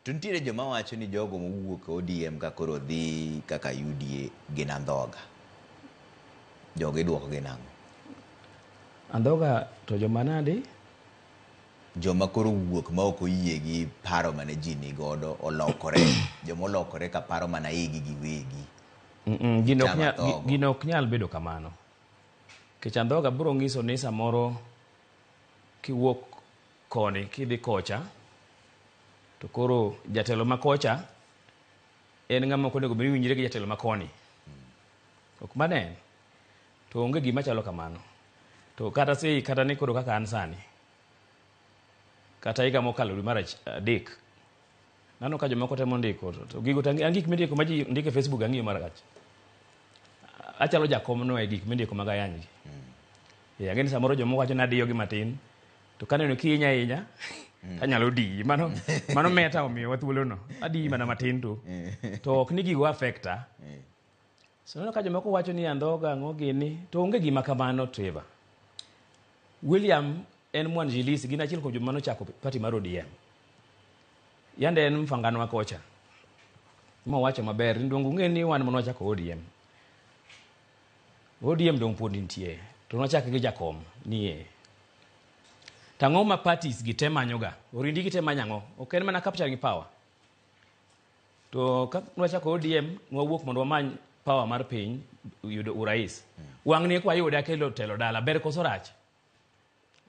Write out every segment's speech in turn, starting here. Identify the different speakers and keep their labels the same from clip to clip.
Speaker 1: To nitiere joma wacho ni jogo mowuok ODM ka koro dhi kaka UDA gin andhoga. Jogo iduoko gi nang'o?
Speaker 2: Andhoga to joma nade?
Speaker 1: Joma koro wuok ma ok oyie gi paro mane ji nigodo olokore. Joma olokore ka paro mana igi giwegi.
Speaker 2: Gino ok nyal bedo kamano. Kech andhoga biro ng'iso ni samoro kiwuok koni kidhi kocha, to koro jatelo ma kocha en ng'ama ok onego bed ni winjre gi jatelo ma koni. Ok mane? To onge gima chalo kamano. To kata ni koro kaka an sani, kata higa mokalo dwe mar adek, nano ka jomoko temo ndiko, to gigo gik mindiko ma ji ndiko e Facebook ang'iyo marach. Achalo jakomno e gik mindiko mag ayany gi. Ang'e ni samoro jomoko wacho nadiyo gi matin, to kaneno kihinya hinya, anyalo diyi. Mano meta omiyowa thuolono. Adiyi mana matin to ok ni gigo affecta. So neno ka jomoko wacho ni andhoga ang'o gini, to onge gima kamano Trevor. William en mwanjilisi, gin achiel kuom joma nochako party mar ODM. Yande en mfangano wa kocha. Mo wacho maber, ndongo ng'e ni wan mono wachako ODM. ODM dong pod nitie, to nochake gi jakom nie. Tang'o ma parties gi te manyoga, orindi gi te manyang'o, ok en mana capturing power. To ka nwachako ODM, nwawuok mondo wamany power mar piny, yudo urais. Wang' ni kwa yude akelo telo dala, ber koso rach.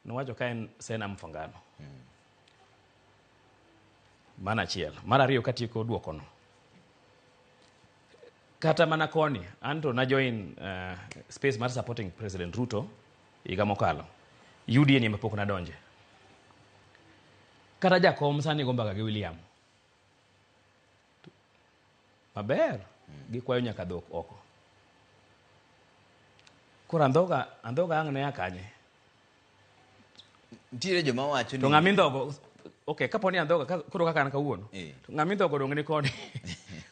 Speaker 2: Nowacho ka en sena mfangano. Mana achiel. Mar ariyo katieko duokono. Kata mana koni, anto na join space mar supporting President Ruto higa mokalo. UDA ni mapok na donje. Kata jakom sani go mbaka gi William. Maber, gikwayo nyaka dhok oko. Koro andhoga ang' ne akanye.
Speaker 1: Nitiere joma wacho ni
Speaker 2: to ng'ami ndhogo, okay, kaponi andhoga koro kaka an kawuono, to ng'ami ndhogo dong ni koni.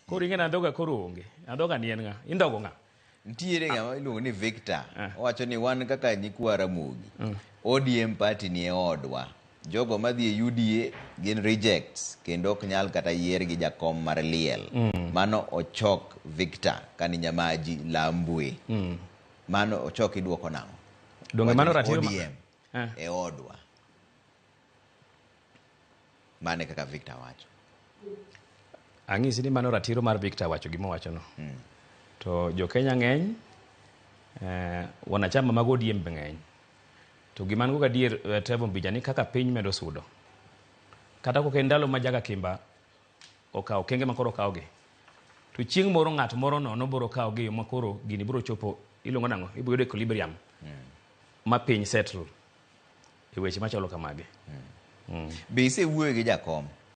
Speaker 2: Koro ing'e na andhoga koro onge. Andhoga ni en ng'a? Indhogo ng'a?
Speaker 1: Nitiere ng'ama iluongo ni Victor. Wacho ni wan kaka nyikwa Ramogi. ODM party ni e odwa. Jogo madhi e UDA gin rejects kendo ok nyal kata yier gi jakom mar liel. Mano ochok Victor kani nyamaji Lambwe. Mano ochok iduoko nang'o?
Speaker 2: Donge mano ratiro
Speaker 1: ODM e odwa. Mane kaka Victor wacho.
Speaker 2: Ang'isi ni mano ratiro mar Victor wacho gima wacho no. To jo Kenya ng'eny, wanachama mag ODM be ng'eny. To gima ngo gadier Trevor Mbija ni kaka piny medo sudo. Kata ko kendalo ma Jaga Kimba okaw kenge makoro kawgi. To chieng' moro ng'at moro no boro kawgi makoro gini biro chopo ilongo nang'o, ibiro yudo equilibrium. Ma piny settle. E weche machalo kamage.
Speaker 1: Be ise wuoyo gi jakom?